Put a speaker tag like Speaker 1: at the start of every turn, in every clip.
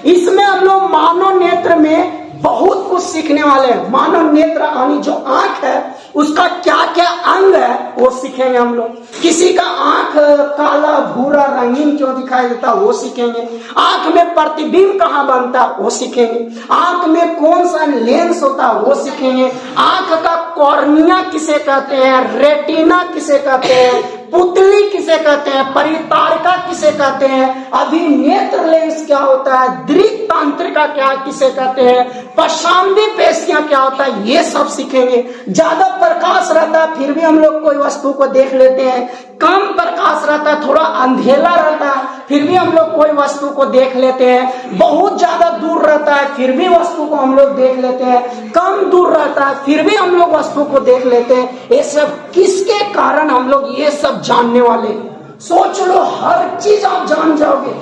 Speaker 1: इसमें हम लोग मानव नेत्र में बहुत कुछ सीखने वाले हैं। मानव नेत्र यानी जो आंख है उसका क्या क्या अंग है वो सीखेंगे हम लोग। किसी का आंख काला भूरा रंगीन क्यों दिखाई देता है वो सीखेंगे। आंख में प्रतिबिंब कहाँ बनता है वो सीखेंगे। आंख में कौन सा लेंस होता है वो सीखेंगे। आंख का कॉर्निया किसे कहते हैं, रेटिना किसे कहते हैं, पुतली किसे कहते हैं, परितारिका किसे कहते हैं, अभिनेत्र लेंस क्या होता है, दृक् तंत्रिका क्या किसे कहते हैं, पशांबी पेशियां क्या होता है, ये सब सीखेंगे। ज्यादा प्रकाश रहता है फिर भी हम लोग कोई वस्तु को देख लेते हैं, कम प्रकाश रहता है थोड़ा अंधेला रहता है फिर भी हम लोग कोई वस्तु को देख लेते हैं, बहुत ज्यादा दूर रहता है फिर भी वस्तु को हम लोग देख लेते हैं, कम दूर रहता है फिर भी हम लोग वस्तु को देख लेते हैं। ये सब किसके कारण हम लोग ये सब जानने वाले। सोच लो, हर चीज आप जान जाओगे,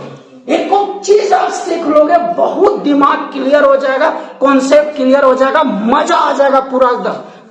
Speaker 1: एक चीज आप सीख लोगे, बहुत दिमाग क्लियर हो जाएगा, कॉन्सेप्ट क्लियर हो जाएगा, मजा आ जाएगा,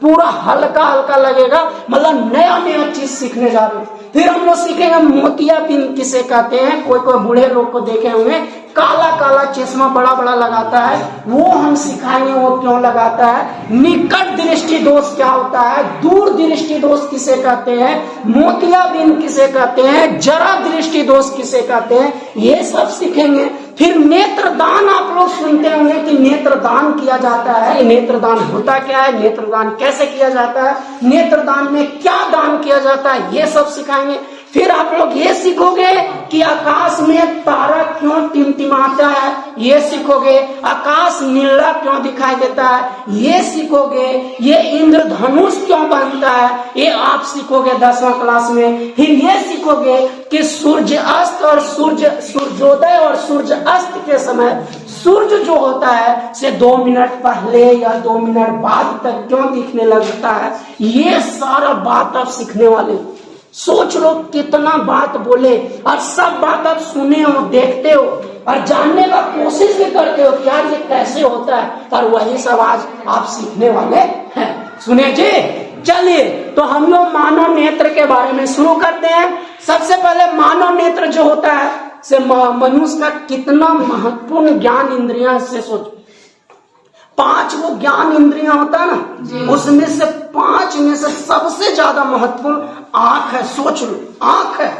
Speaker 1: पूरा हल्का हल्का लगेगा, मतलब नया नया चीज सीखने जा रहे हो। फिर हम लोग सीखेंगे मोतियाबिंद किसे कहते हैं। कोई बूढ़े लोग को देखे होंगे काला काला चश्मा बड़ा बड़ा लगाता है, वो हम सिखाएंगे वो क्यों लगाता है। निकट दृष्टि दोष क्या होता है, दूर दृष्टि दोष किसे कहते हैं, मोतियाबिंद किसे कहते हैं, जरा दृष्टि दोष किसे कहते हैं, ये सब सीखेंगे। फिर नेत्रदान आप लोग सुनते होंगे कि नेत्रदान किया जाता है। नेत्रदान होता क्या है, नेत्रदान कैसे किया जाता है, नेत्रदान में क्या दान किया जाता है, ये सब सिखाएंगे। फिर आप लोग ये सीखोगे कि आकाश में तारा क्यों टिमटिमाता है, ये सीखोगे। आकाश नीला क्यों दिखाई देता है, ये सीखोगे। ये इंद्रधनुष क्यों बनता है, ये आप सीखोगे 10वां क्लास में। फिर ये सीखोगे कि सूर्य अस्त और सूर्योदय और सूर्य अस्त के समय सूर्य जो होता है से 2 मिनट पहले या 2 मिनट बाद तक क्यों दिखने लगता है, ये सारा बात आप सीखने वाले। सोच लो कितना बात बोले, और सब बात आप सुने हो, देखते हो और जानने का कोशिश भी करते हो कि यार ये कैसे होता है, और वही सब आज आप सीखने वाले हैं। सुने जी, चलिए तो हम लोग मानव नेत्र के बारे में शुरू करते हैं। सबसे पहले मानव नेत्र जो होता है से मनुष्य का कितना महत्वपूर्ण ज्ञान इंद्रियां से सोचो। 5 वो ज्ञान इंद्रियां होता है ना, उसमें से 5 में से सबसे ज्यादा महत्वपूर्ण आंख है। सोच लो, आंख है।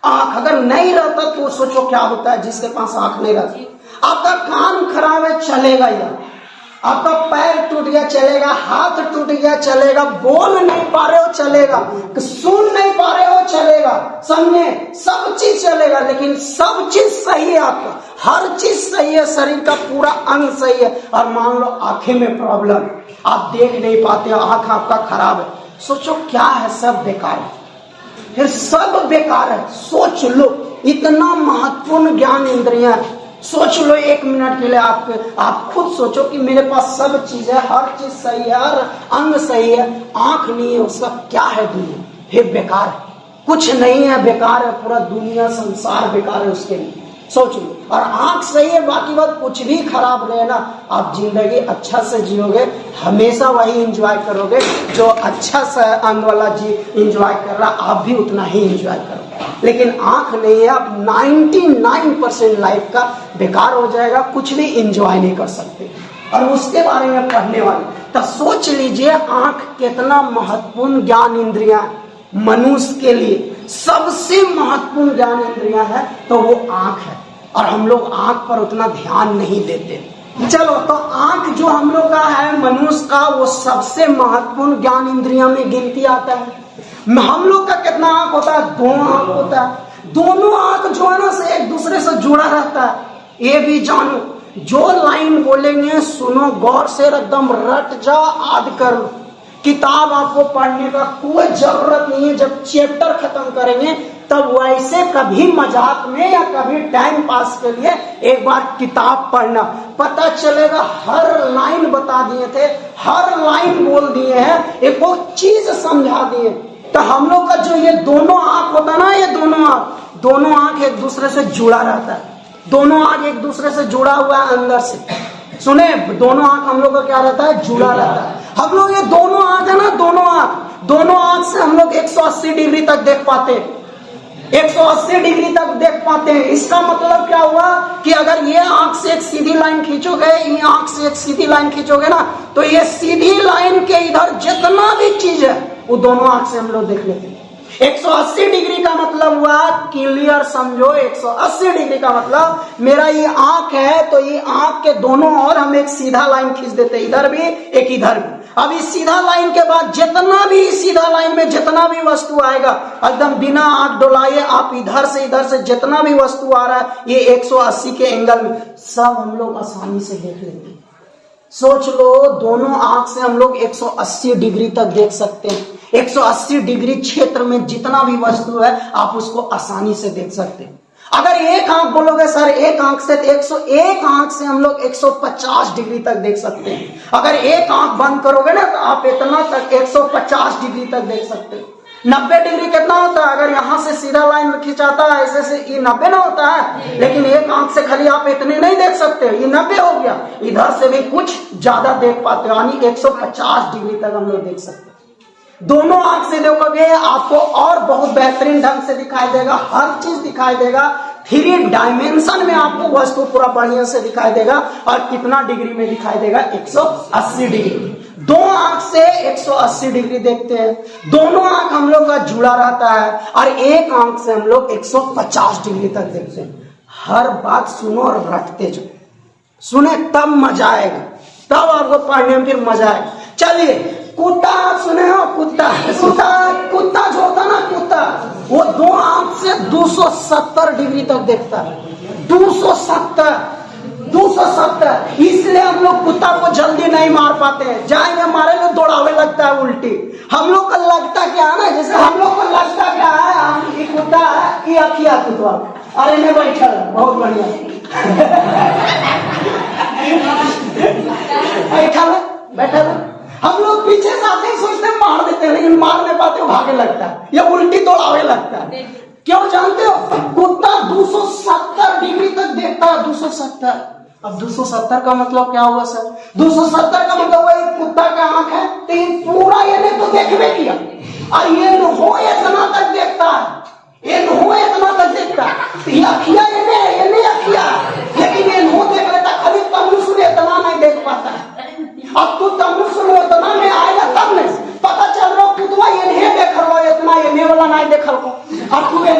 Speaker 1: आंख अगर नहीं रहता तो सोचो क्या होता है जिसके पास आंख नहीं रहती। आपका कान खराब है चलेगा यार, आपका पैर टूट गया चलेगा, हाथ टूट गया चलेगा, बोल नहीं पा रहे हो चलेगा, सुन नहीं पा रहे हो चलेगा, समझे, सब चीज चलेगा। लेकिन सब चीज सही है, आपका हर चीज सही है, शरीर का पूरा अंग सही है, और मान लो आंखें में प्रॉब्लम, आप देख नहीं पाते, आंख आपका खराब है, सोचो क्या है, सब बेकार है, फिर सब बेकार है। सोच लो, इतना महत्वपूर्ण ज्ञान इंद्रियां। सोच लो 1 मिनट के लिए, आप खुद सोचो कि मेरे पास सब चीज है, हर चीज सही है, हर अंग सही है, आंख नहीं है, उसका क्या है दुनिया, फिर बेकार है, कुछ नहीं है, बेकार है, पूरा दुनिया संसार बेकार है उसके लिए। सोच लो, और आंख सही है, बाकी बात कुछ भी खराब रहे ना, आप जिंदगी अच्छा से जियोगे, हमेशा वही एंजॉय करोगे जो अच्छा सा अंग वाला जी एंजॉय कर रहा, आप भी उतना ही एंजॉय करोगे। लेकिन आंख नहीं है, आप 99% लाइफ का बेकार हो जाएगा, कुछ भी एंजॉय नहीं कर सकते, और उसके बारे में पढ़ने वाले। तो सोच लीजिए आंख कितना महत्वपूर्ण ज्ञान इंद्रियां मनुष्य के लिए, सबसे महत्वपूर्ण ज्ञान इंद्रियां है तो वो आंख है, और हम लोग आंख पर उतना ध्यान नहीं देते। चलो, तो आंख जो हम लोग का है मनुष्य का, वो सबसे महत्वपूर्ण ज्ञान इंद्रियां में गिनती आता है। हम लोग का कितना आंख होता है, 2 आंख होता है। दोनों आंख जो है ना से एक दूसरे से जुड़ा रहता है। ये भी जानो, जो लाइन बोलेंगे सुनो गौर से, एकदम रट जा, याद कर लो। किताब आपको पढ़ने का कोई जरूरत नहीं है, जब चैप्टर खत्म करेंगे तब वैसे कभी मजाक में या कभी टाइम पास के लिए एक बार किताब पढ़ना, पता चलेगा हर लाइन बता दिए थे, हर लाइन बोल दिए हैं, एक वो चीज समझा दिए। तो हम लोग का जो ये दोनों आंख होता है ना, ये दोनों आंख एक दूसरे से जुड़ा रहता है, दोनों आंख एक दूसरे से जुड़ा हुआ है अंदर से। सुने, दोनों आंख हम लोग का क्या रहता है, जुड़ा रहता है। हम लोग ये दोनों आंख है ना, दोनों आंख से हम लोग 180 डिग्री तक देख पाते हैं। 180 डिग्री तक देख पाते हैं। इसका मतलब क्या हुआ कि अगर ये आंख से एक सीधी लाइन खींचोगे, ये आंख से एक सीधी लाइन खींचोगे ना, तो ये सीधी लाइन के इधर जितना भी चीज है वो दोनों आंख से हम लोग देख लेते हैं। 180 डिग्री का मतलब हुआ, क्लियर समझो, 180 डिग्री का मतलब मेरा ये आंख है तो ये आंख के दोनों ओर हम एक सीधा लाइन खींच देते, इधर भी एक इधर भी। अब इस सीधा लाइन के बाद जितना भी सीधा लाइन में जितना भी वस्तु आएगा, एकदम बिना आंख डोलाए आप इधर से जितना भी वस्तु आ रहा है ये 180 के एंगल में सब हम लोग आसानी से देख लेते हैं। सोच लो, दोनों आंख से हम लोग 180 डिग्री तक देख सकते हैं। 180 डिग्री क्षेत्र में जितना भी वस्तु है आप उसको आसानी से देख सकते हैं। अगर एक आंख बोलोगे सर एक आंख से, 101 आंख से हम लोग 150 डिग्री तक देख सकते हैं। अगर एक आंख बंद करोगे ना तो आप इतना तक 150 डिग्री तक देख सकते हो। 90 डिग्री कितना होता है? अगर यहाँ से सीधा लाइन खिंचाता है ऐसे से, ये 90 ना होता है, लेकिन एक आंख से खाली आप इतने नहीं देख सकते, ये 90 हो गया। इधर से भी कुछ ज्यादा देख पाते हो, यानी 150 डिग्री तक हम लोग देख सकते हैं। दोनों आंख से देखोगे आपको और बहुत बेहतरीन ढंग से दिखाई देगा, हर चीज दिखाई देगा। 3 डायमेंशन में आपको वस्तु पूरा बढ़िया से दिखाई देगा। और कितना डिग्री में दिखाई देगा? 180 डिग्री। दो आंख से 180 डिग्री देखते हैं, दोनों आंख हम लोग का जुड़ा रहता है। और एक आंख से हम लोग 150 डिग्री तक देखते हैं। हर बात सुनो और रटते जाओ, सुने तब मजा आएगा, तब आपको पढ़ने में फिर मजा आएगा। चलिए, कुत्ता सुने हो? कुत्ता जो होता ना, कुत्ता वो दो आंख से 270 डिग्री तक देखता है। 270। इसलिए हम लोग कुत्ता को जल्दी नहीं मार पाते हैं। जाएंगे मारे में दौड़ावे लगता है उल्टी। हम लोग को लगता क्या है ना, जैसे हम लोग को लगता क्या है, ये कुत्ता है, ये अखिया कुत्ता। अरे मैं बैठा है, बहुत बढ़िया बैठा है। हम लोग पीछे से आते ही सोचते हैं मार देते हैं, लेकिन मार नहीं पाते, भागे लगता है या उल्टी दौड़ावे लगता है। क्यों जानते हो? कुत्ता 270 डिग्री तक देखता है। 270। अब 270 का मतलब क्या हुआ सर? 270 का मतलब हुआ एक कुत्ता का आंख है तो ये पूरा ये तो देखने किया, और ये हो इतना तक देखता है, ये हो इतना तक देखता है। ये अखिया ये नहीं अखिया, लेकिन ये हो देख लेता, खाली तमिल सुने इतना नहीं देख पाता है। अब तू तमिल सुनो इतना में आएगा तब नहीं पता चल रहा कुतवा ये नहीं देख रहा, इतना ये वाला नहीं देख रहा, और तू ये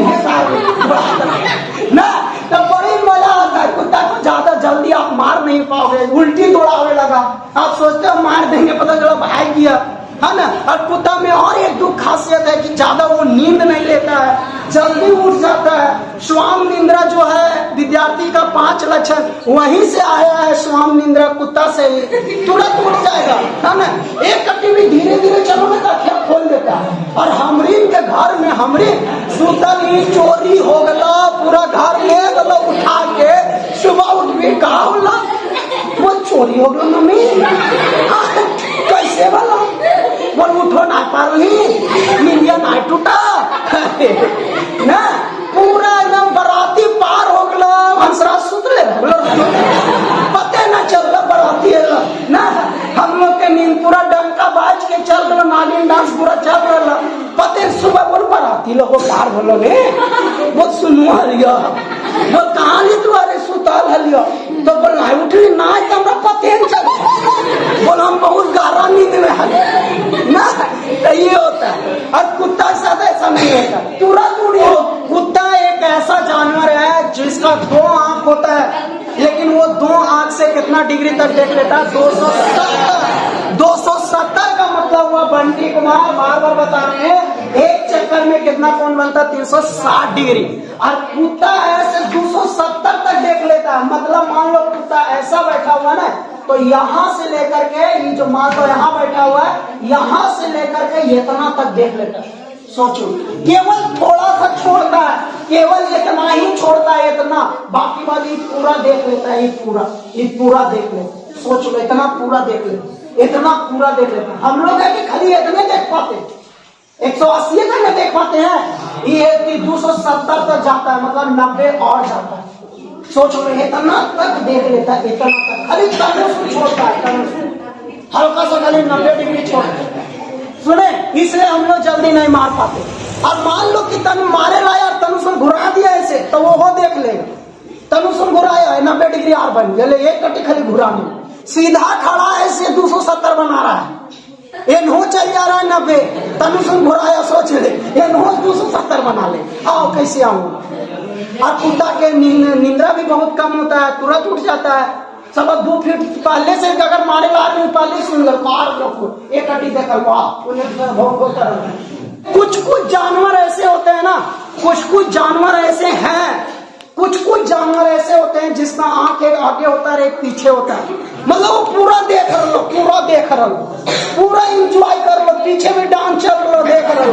Speaker 1: ना, तो बड़ी मजा आता है। कुत्ता को ज्यादा जल्दी आप मार नहीं पाओगे, उल्टी दौड़ावे लगा, आप सोचते हो मार देंगे, पता चला भाग गया, है ना। और कुत्ता में और एक दुख खासियत है कि ज्यादा वो नींद नहीं लेता है, जल्दी उठ जाता है। स्वाम निंद्रा जो है विद्यार्थी का 5 लक्षण वहीं से आया है। स्वाम निंद्रा कुत्ता से ही तुरंत उठ जाएगा, है ना। एक कटी भी धीरे धीरे चलोगे तो अखियां खोल देता है। और हमरीन के घर में हमरीन सुतली चोरी हो गला, पूरा घर ले गलो उठा के, सुबह उठ भी कहा बोला वो चोरी हो गया मम्मी, कैसे बोला बोल उठो ना पारली, निंदिया ना टूटा ना, पूरा एकदम बराती पार हो गला, हंसरा सुतले पते ना चल रहा बराती ना। हम लोग के नींद पूरा डंका बाज के चल रहा, नागिन डांस पूरा चल रहा, पते सुबह बोल बराती लोगों कार बोलो ने वो सुनुआ लिया, वो कहाँ ली तुम्हारे सुताल हलिया, तो बोल ना उठी ना तमरा पते न चल, बोल हम बहुत गारा नींद में हले ना। तो ये होता है। और कुत्ता के साथ ऐसा नहीं होता, तुरंत उड़ी हो। कुत्ता एक ऐसा जानवर है जिसका 2 आंख होता है, लेकिन वो 2 आंख से कितना डिग्री तक देख लेता है? 270। 270 का मतलब हुआ, बंटी कुमार बार बार बता रहे हैं, एक चक्कर में कितना कोण बनता है? 360 डिग्री। और कुत्ता ऐसे 270 तक देख लेता है। मतलब मान लो कुत्ता ऐसा बैठा हुआ ना, तो यहाँ से लेकर के, ये जो मान लो यहाँ बैठा हुआ है, यहाँ से लेकर के इतना तक देख लेता है। सोचो, केवल थोड़ा सा छोड़ता है, केवल इतना ही छोड़ता है, इतना, बाकी बात ये पूरा देख लेता है, ये पूरा देख लेता है। सोच लो, इतना पूरा देख लेता है, इतना पूरा देख लेता है। हम लोग है कि खाली इतने देख पाते, 180 तक देख पाते हैं, ये 270 तक जाता है, मतलब 90 और जाता है। सोच लो, इतना तक देख लेता है, इतना तक, खाली तनुष छोड़ता है, हल्का सा खाली 90 डिग्री छोड़ता है। सुने, इसलिए हम लोग जल्दी नहीं मार पाते। और मान लो कि तनु मारे ला यार, तनु सुन घुरा दिया ऐसे, तो वो देख लेगा तनु सुन घुराया है 90 डिग्री आर बन गया, एक कटी खाली घुराने, सीधा खड़ा ऐसे 270 बना रहा है, ये नो चल जा रहा है 90, तनु सुन घुराया, सोच ले ये नो 270 बना ले, आओ कैसे आऊँ। और कुत्ता के निंद्रा भी बहुत कम होता है, तुरंत उठ जाता है, सब 2 फीट पहले से अगर मारे ला आदमी पहले सुन लो कार लोग एक कटी देखल कुछ जानवर ऐसे होते हैं ना, कुछ जानवर ऐसे हैं, कुछ जानवर ऐसे होते हैं जिसका आंख एक आगे होता है एक पीछे होता है, मतलब वो पूरा देख रहे लो, पूरा एंजॉय कर लो, पीछे भी डांस चल रहा देख रहे लो,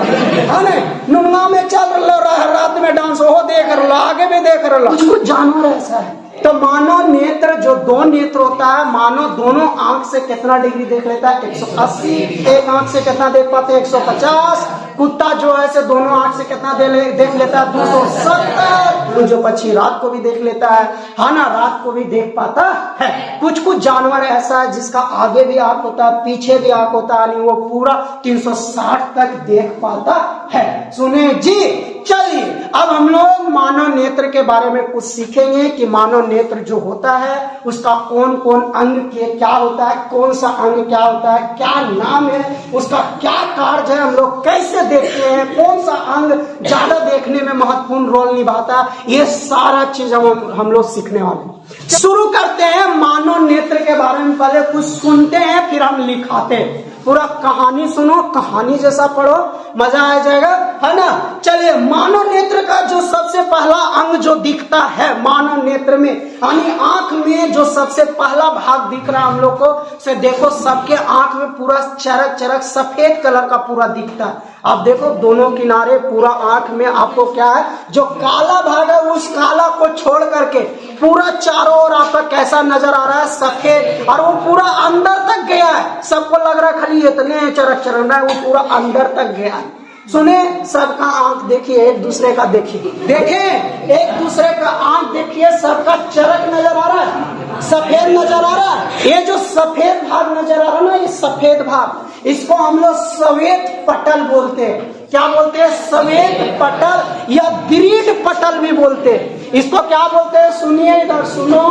Speaker 1: है ना, नुनगा में चल रहा रात में डांस वो देख रहे लो, आगे भी देख रहे लो, कुछ जानवर ऐसा है। तो मानव नेत्र जो 2 नेत्र होता है, मानव दोनों आंख से कितना डिग्री देख लेता है 180, एक आंख से कितना देख पाते हैं 150, कुत्ता जो है से दोनों आंख से कितना देख लेता है 270, जो पक्षी रात को भी देख लेता है ना, रात को भी देख पाता है। कुछ जानवर ऐसा है जिसका आगे भी आंख होता है पीछे भी आंख होता है, वो पूरा 360 तक देख पाता है। सुने जी, चलिए अब हम लोग मानव नेत्र के बारे में कुछ सीखेंगे कि मानव नेत्र जो होता है उसका कौन कौन अंग के क्या होता है, कौन सा अंग क्या होता है, क्या नाम है, उसका क्या कार्य है, हम लोग कैसे देखते हैं, कौन सा अंग ज्यादा देखने में महत्वपूर्ण रोल निभाता है, ये सारा चीज हम लोग सीखने वाले हैं। शुरू करते हैं मानव नेत्र के बारे में, पहले कुछ सुनते हैं फिर हम लिखाते हैं, पूरा कहानी सुनो, कहानी जैसा पढ़ो, मजा आ जाएगा, है ना। चलिए, मानव नेत्र का जो सबसे पहला अंग जो दिखता है मानव नेत्र में, यानी आंख में जो सबसे पहला भाग दिख रहा है हम लोग को, से देखो सबके आंख में पूरा चरक सफेद कलर का पूरा दिखता है। आप देखो दोनों किनारे पूरा आंख में आपको क्या है, जो काला भाग है उस काला को छोड़ करके पूरा चारों ओर आपका कैसा नजर आ रहा है, सफेद, और वो पूरा अंदर तक गया है, सबको लग रहा है खाली इतने चरक रहा है, वो पूरा अंदर तक गया है। सुने, सबका आंख देखिए, एक दूसरे का देखिए, देखें एक दूसरे का आंख देखिए, सबका चरक नजर आ रहा है, सफेद नजर आ रहा है। ये जो सफेद भाग नजर आ रहा है ना, ये सफेद भाग, इसको हम लोग श्वेत पटल बोलते हैं। क्या बोलते हैं? श्वेत पटल या दृढ़ पटल भी बोलते हैं। इसको क्या बोलते हैं? सुनिए इधर, सुनो,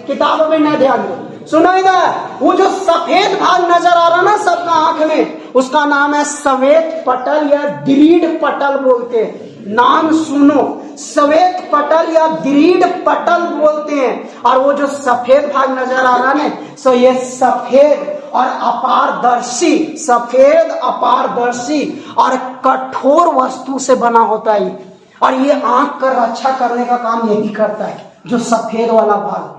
Speaker 1: किताबों में न ध्यान दो, सुनो इधर, वो जो सफेद भाग नजर आ रहा ना सबका आंख में, उसका नाम है श्वेत पटल या दृढ़ पटल बोलते हैं। नाम सुनो, श्वेत पटल या दृढ़ पटल बोलते हैं। और वो जो सफेद भाग नजर आ रहा है, सो ये सफेद और अपारदर्शी, सफेद अपारदर्शी और कठोर वस्तु से बना होता है, और ये आंख का रक्षा करने का काम यही करता है। जो सफेद वाला भाग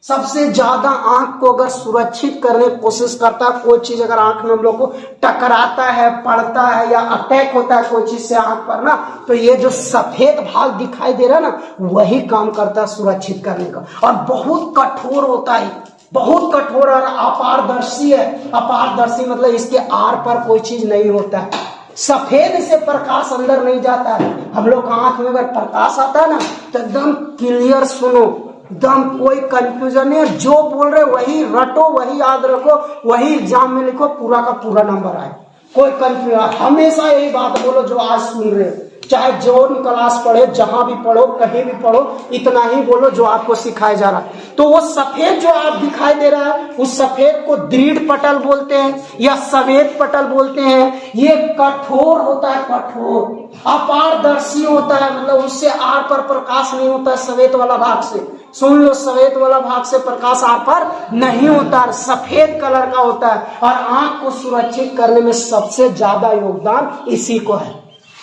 Speaker 1: सबसे ज्यादा आंख को अगर सुरक्षित करने की कोशिश करता है, कोई चीज अगर आंख में हम लोग को टकराता है, पड़ता है या अटैक होता है कोई चीज से आंख पर ना, तो ये जो सफेद भाग दिखाई दे रहा है ना, वही काम करता है सुरक्षित करने का। और बहुत कठोर होता है, बहुत कठोर और अपारदर्शी है। अपारदर्शी मतलब इसके आर पर कोई चीज नहीं होता है। सफेद से प्रकाश अंदर नहीं जाता है। हम लोग आंख में अगर प्रकाश आता है ना, तो एकदम क्लियर सुनो, एकदम कोई कंफ्यूजन नहीं, जो बोल रहे वही रटो, वही याद रखो, वही एग्जाम में लिखो, पूरा का पूरा नंबर आए। कोई कंफ्यूजन, हमेशा यही बात बोलो जो आज सुन रहे हो, चाहे जो क्लास पढ़े, जहां भी पढ़ो, कहीं भी पढ़ो, इतना ही बोलो जो आपको सिखाया जा रहा है। तो वो सफेद जो आप दिखाई दे रहा है, उस सफेद को दृढ़ पटल बोलते हैं या श्वेत पटल बोलते हैं। ये कठोर होता है, कठोर, अपारदर्शी होता है, मतलब उससे आर पर प्रकाश नहीं होता है। श्वेत वाला भाग से सुन लो, श्वेत वाला भाग से प्रकाश आर पर नहीं होता है, सफेद कलर का होता है। और आंख को सुरक्षित करने में सबसे ज्यादा योगदान इसी को है,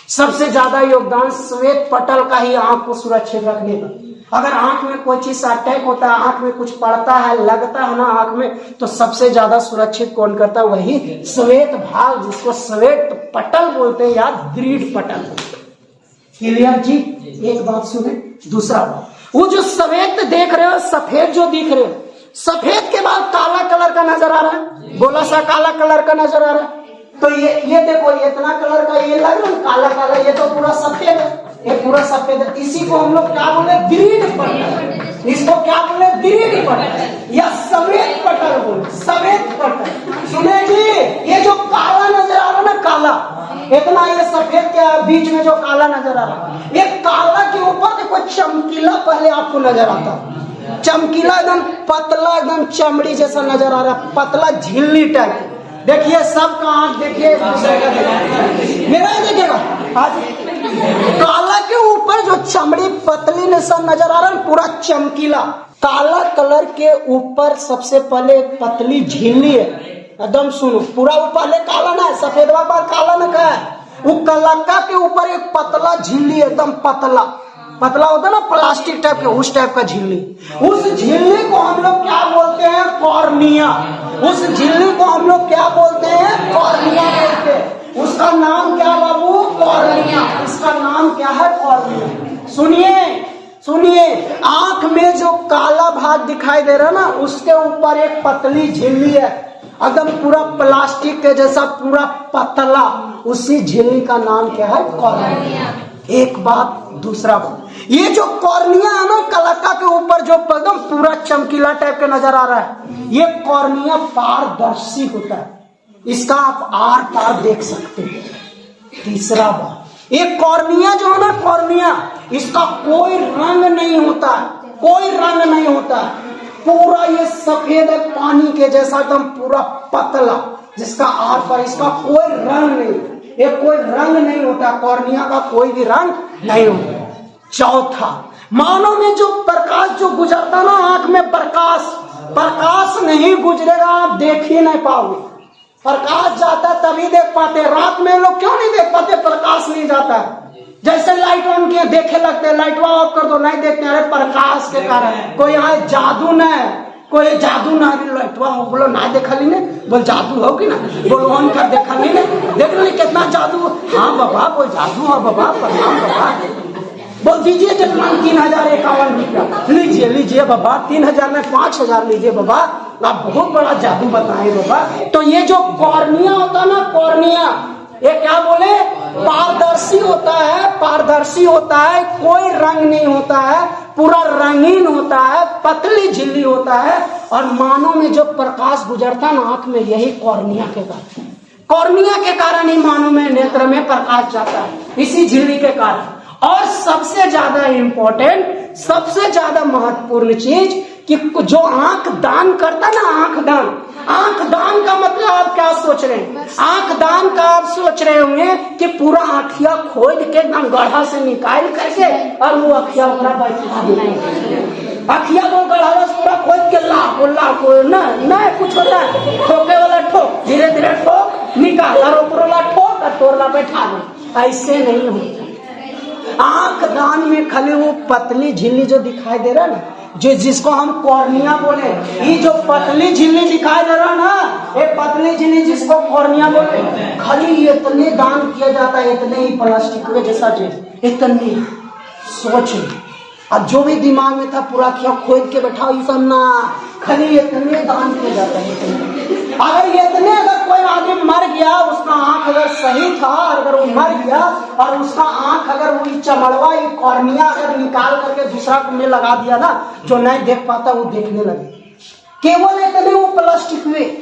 Speaker 1: सबसे ज्यादा योगदान श्वेत पटल का ही आंख को सुरक्षित रखने का। अगर आंख में कोई चीज अटैक होता है, आंख में कुछ पड़ता है, लगता है ना आंख में, तो सबसे ज्यादा सुरक्षित कौन करता है? वही श्वेत भाग, जिसको श्वेत पटल बोलते हैं या दृढ़ पटल बोलते हैं। क्लियर जी? एक बात सुने, दूसरा बात, वो जो श्वेत देख रहे हो, सफेद जो दिख रहे हो, सफेद के बाद काला कलर का नजर आ रहा है, गोला सा काला कलर का नजर आ रहा है। तो ये देखो, ये इतना कलर का ये लग रहा है काला काला, ये तो पूरा सफेद है, ये पूरा सफेद है। इसी को हम लोग क्या बोले? दृढ़ पटल। इसको क्या बोले? दृढ़ पटल या श्वेत पटल बोले, श्वेत पटल। सुने जी, ये जो काला नजर आ रहा है ना, काला, इतना ये सफेद के बीच में जो आ रहा। एक काला के ऊपर देखो चमकीला पहले आपको नजर आता है, चमकीला एकदम पतला, एकदम चमड़ी जैसा नजर आ रहा है, पतला झिल्ली टाइप। देखिए सबका आंख देखिए, मेरा ही देखिएगा। आज काला के ऊपर जो चमड़ी पतली ने सब नजर आ रहा है, पूरा चमकीला काला कलर के ऊपर सबसे पहले एक पतली झिल्ली है। एकदम सुनो, पूरा वो पहले काला ना है, सफेद बार काला ना का है, वो कलक्का के ऊपर एक पतला झिल्ली, एकदम पतला पतला होता है ना प्लास्टिक टाइप के, उस टाइप का झिल्ली। उस झिल्ली को हम लोग क्या बोलते हैं? कॉर्निया। उस झिल्ली को हम लोग क्या बोलते हैं? कॉर्निया बोलते हैं। उसका नाम क्या बाबू? कॉर्निया। इसका नाम क्या है? कॉर्निया। सुनिए सुनिए, आंख में जो काला भाग दिखाई दे रहा है ना, उसके ऊपर एक पतली झिल्ली है, एकदम पूरा प्लास्टिक के जैसा, पूरा पतला। उसी झिल्ली का नाम क्या है? कॉर्निया। एक बात। दूसरा बात, ये जो कॉर्निया है ना कलक्का के ऊपर जो एकदम पूरा चमकीला टाइप के नजर आ रहा है, ये कॉर्निया पारदर्शी होता है, इसका आप आर पार देख सकते हैं। तीसरा बात, ये कॉर्निया जो है ना, कॉर्निया, इसका कोई रंग नहीं होता है, कोई रंग नहीं होता है, पूरा ये सफेद है पानी के जैसा, एकदम पूरा पतला, जिसका आर पार इसका कोई रंग नहीं, ये कोई रंग नहीं होता, कॉर्निया का कोई भी रंग नहीं होता। चौथा, मानव में जो प्रकाश जो गुजरता ना, आंख में प्रकाश नहीं गुजरेगा आप देख ही नहीं पाओगे। प्रकाश जाता तभी देख पाते, रात में लोग क्यों नहीं देख पाते? प्रकाश नहीं जाता है। जैसे लाइट ऑन किए देखे लगते, लाइट ऑफ कर दो नहीं देखते, अरे प्रकाश के कारण। कोई यहाँ जादू न है, कोई जादू ना, लाइटवा बोलो ना देखा ली ने, बोल जादू हो कि ना, बोलो ऑन कर देखा ली ने, देख ली कितना जादू। हाँ बाबा कोई जादू हो बाबा, प्रणाम बाबा। बोल दीजिए जजमान 3051 रुपया लीजिए, लीजिए बाबा, 3000 में 5000 लीजिए बाबा, आप बहुत बड़ा जादू बताए बाबा। तो ये जो कॉर्निया होता ना, कॉर्निया, ये क्या बोले? पारदर्शी होता है, पारदर्शी होता है, कोई रंग नहीं होता है, पूरा रंगीन होता है, पतली झिल्ली होता है, और मानव में जो प्रकाश गुजरता है ना आंख में, यही कॉर्निया के कारण, कॉर्निया के कारण ही मानव में नेत्र में प्रकाश जाता है, इसी झिल्ली के कारण। और सबसे ज्यादा इंपॉर्टेंट, सबसे ज्यादा महत्वपूर्ण चीज कि जो आंख दान करता ना, आंख दान, आंख दान का मतलब आप क्या सोच रहे हैं? आंख दान का आप सोच रहे होंगे कि पूरा आंखिया खोद के एकदम गढ़ा से निकाल करके और वो अखिया पूरा बैठा देना, अखिया को गढ़ा से पूरा खोद के ला को ना कुछ होता है, ठोके वाला ठोक, धीरे धीरे ठोक निकाल, और ऊपर वाला ठोक और तोड़ना बैठा दो, ऐसे नहीं होता। आंख दान में खाली वो पतली झिल्ली जो दिखाई दे रहा है ना, जो जिसको हम कॉर्निया बोले, ये जो पतली झिल्ली दिखाई दे रहा ना, ये पतली झिल्ली जिसको कॉर्निया बोले, खाली इतने दान किया जाता है, इतने ही प्लास्टिक के जैसा चीज, इतनी सोच। अब जो भी दिमाग में था पूरा किया खोद के बैठा, ये सब ना, खाली इतने दान किया जाता है। अगर कोई आदमी मर गया, उसका आंख अगर सही था, अगर वो मर गया और उसका आंख अगर वो चमड़वा ये कॉर्निया अगर निकाल करके दूसरा में लगा दिया ना, जो नहीं देख पाता वो देखने लगे, केवल इतने वो प्लास्टिक में।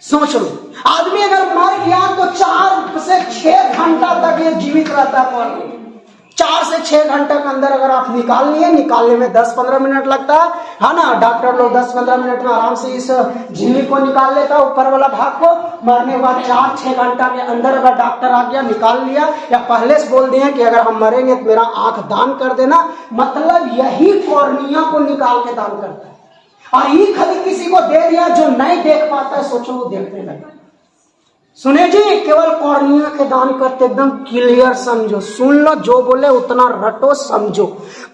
Speaker 1: सोच लो, आदमी अगर मर गया तो 4 से 6 घंटा तक ये जीवित रहता है। 4 से 6 घंटे के अंदर अगर आप निकाल लिए, निकालने में 10-15 मिनट लगता है ना, डॉक्टर लोग 10-15 मिनट में आराम से इस झिल्ली को निकाल लेता है, ऊपर वाला भाग को। मरने के बाद 4-6 घंटा के अंदर अगर डॉक्टर आ गया, निकाल लिया, या पहले से बोल दिए कि अगर हम मरेंगे तो मेरा आंख दान कर देना, मतलब यही कॉर्निया को निकाल के दान करता है। और ये खाली किसी को दे दिया जो नहीं देख पाता है, सोचो वो देखने लगा। सुने जी, केवल कॉर्निया के दान करते, एकदम क्लियर समझो, सुन लो, जो बोले उतना रटो, समझो।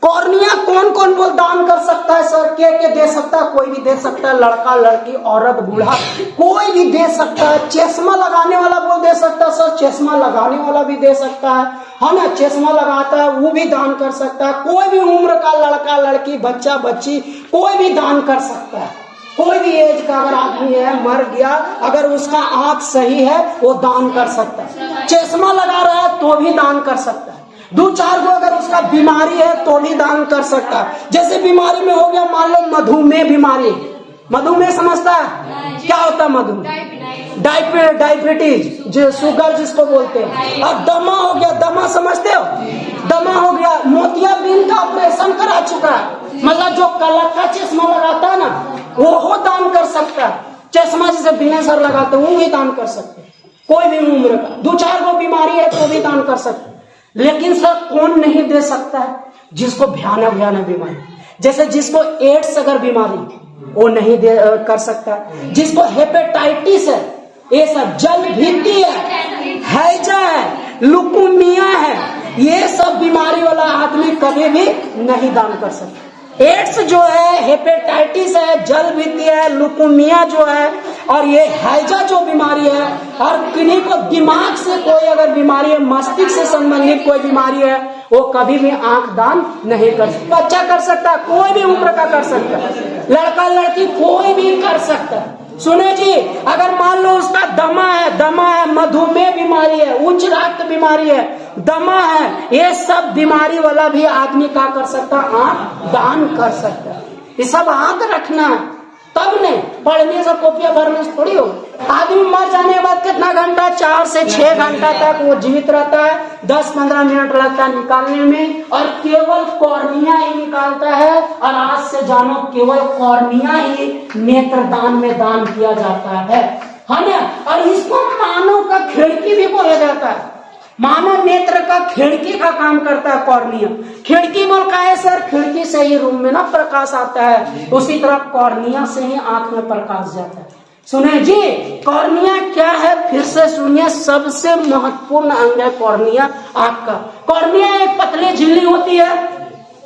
Speaker 1: कॉर्निया कौन कौन बोल दान कर सकता है सर? के दे सकता है? कोई भी दे सकता है, लड़का लड़की औरत बूढ़ा कोई भी दे सकता है। चश्मा लगाने वाला बोल दे सकता है सर, चश्मा लगाने वाला भी दे सकता है ना, चश्मा लगाता है वो भी दान कर सकता है। कोई भी उम्र का लड़का लड़की बच्चा बच्ची कोई भी दान कर सकता है, कोई भी एज का अगर आदमी है, मर गया, अगर उसका आंख सही है वो दान कर सकता है। चश्मा लगा रहा है तो भी दान कर सकता है। 2-4 को अगर उसका बीमारी है तो भी दान कर सकता है। जैसे बीमारी में हो गया मान लो मधुमेह बीमारी, मधुमेह समझता है? क्या होता है मधुमेह? डायबिटीज, जो शुगर जिसको बोलते हैं। अब दमा हो गया, दमा समझते हो? दमा हो गया, मोतियाबिंद का ऑपरेशन करा चुका है, मतलब जो कलर का चश्मा लगाता है ना वो दान कर सकता है। चश्मा जिसे बिना सर लगाते वो भी दान कर सकते, कोई भी उम्र का, 2-4 को बीमारी है तो भी दान कर सकते। लेकिन सर कौन नहीं दे सकता है? जिसको भयानक बीमारी, जैसे जिसको एड्स अगर बीमारी वो नहीं दे कर सकता, जिसको हेपेटाइटिस है, ये सब जल भीति है, हैजा है, लुकुमिया है, ये सब बीमारी वाला आदमी कभी भी नहीं दान कर सकता। एड्स जो है, हेपेटाइटिस है, जल भीति है, लुकुमिया जो है, और ये हैजा जो बीमारी है, और किन्हीं को दिमाग से कोई अगर बीमारी है, मस्तिष्क से संबंधित कोई बीमारी है, वो कभी भी आंख दान नहीं कर सकता। बच्चा कर सकता है, कोई भी उम्र का कर सकता है, लड़का लड़की कोई भी कर सकता है। सुने जी, अगर मान लो उसका दमा है, मधुमेह बीमारी है, उच्च रक्त बीमारी है, दमा है, ये सब बीमारी वाला भी आदमी क्या कर सकता है? आंख दान कर सकता है। ये सब याद रखना है, तब नहीं पढ़ने से कॉपियां भरने से थोड़ी हो। आदमी मर जाने के बाद कितना घंटा, 4 से 6 घंटा तक वो जीवित रहता है, 10-15 मिनट लगता है निकालने में, और केवल कॉर्निया ही निकालता है। और आज से जानो, केवल कॉर्निया ही नेत्रदान में दान किया जाता है ना। और इसको मानव का खिड़की भी बोला जाता है। मानव नेत्र का खिड़की का काम करता है कॉर्निया। खिड़की बोल का है सर? खिड़की से ही रूम में ना प्रकाश आता है, उसी तरह कॉर्निया से ही आंख में प्रकाश जाता है। सुने जी, कॉर्निया क्या है? फिर से सुनिए, सबसे महत्वपूर्ण अंग है कॉर्निया आंख का। कॉर्निया एक पतली झिल्ली होती है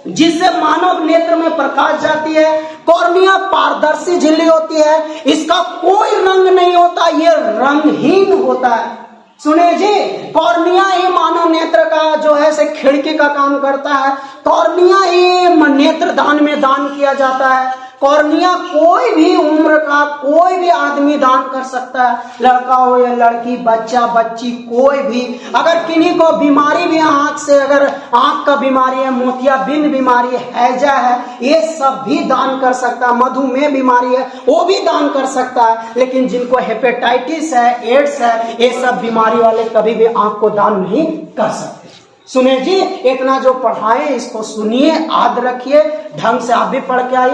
Speaker 1: जिससे मानव नेत्र में प्रकाश जाती है। कॉर्निया पारदर्शी झिल्ली होती है, इसका कोई रंग नहीं होता, ये रंगहीन होता है। सुने जी, कॉर्निया ही मानव नेत्र का जो है से खिड़की का काम करता है। कॉर्निया ही नेत्र दान में दान किया जाता है। कॉर्निया कोई भी उम्र का कोई भी आदमी दान कर सकता है, लड़का हो या लड़की, बच्चा बच्ची, कोई भी। अगर किन्हीं को बीमारी भी आंख से, अगर आंख का बीमारी है, मोतियाबिंद बीमारी है, हैजा है, ये सब भी दान कर सकता है। मधुमेह बीमारी है वो भी दान कर सकता है। लेकिन जिनको हेपेटाइटिस है, एड्स है, ये सब बीमारी वाले कभी भी आंख को दान नहीं कर सकते। सुने जी, इतना जो पढ़ाए इसको सुनिए, याद रखिए, ढंग से आप भी पढ़ के आइए।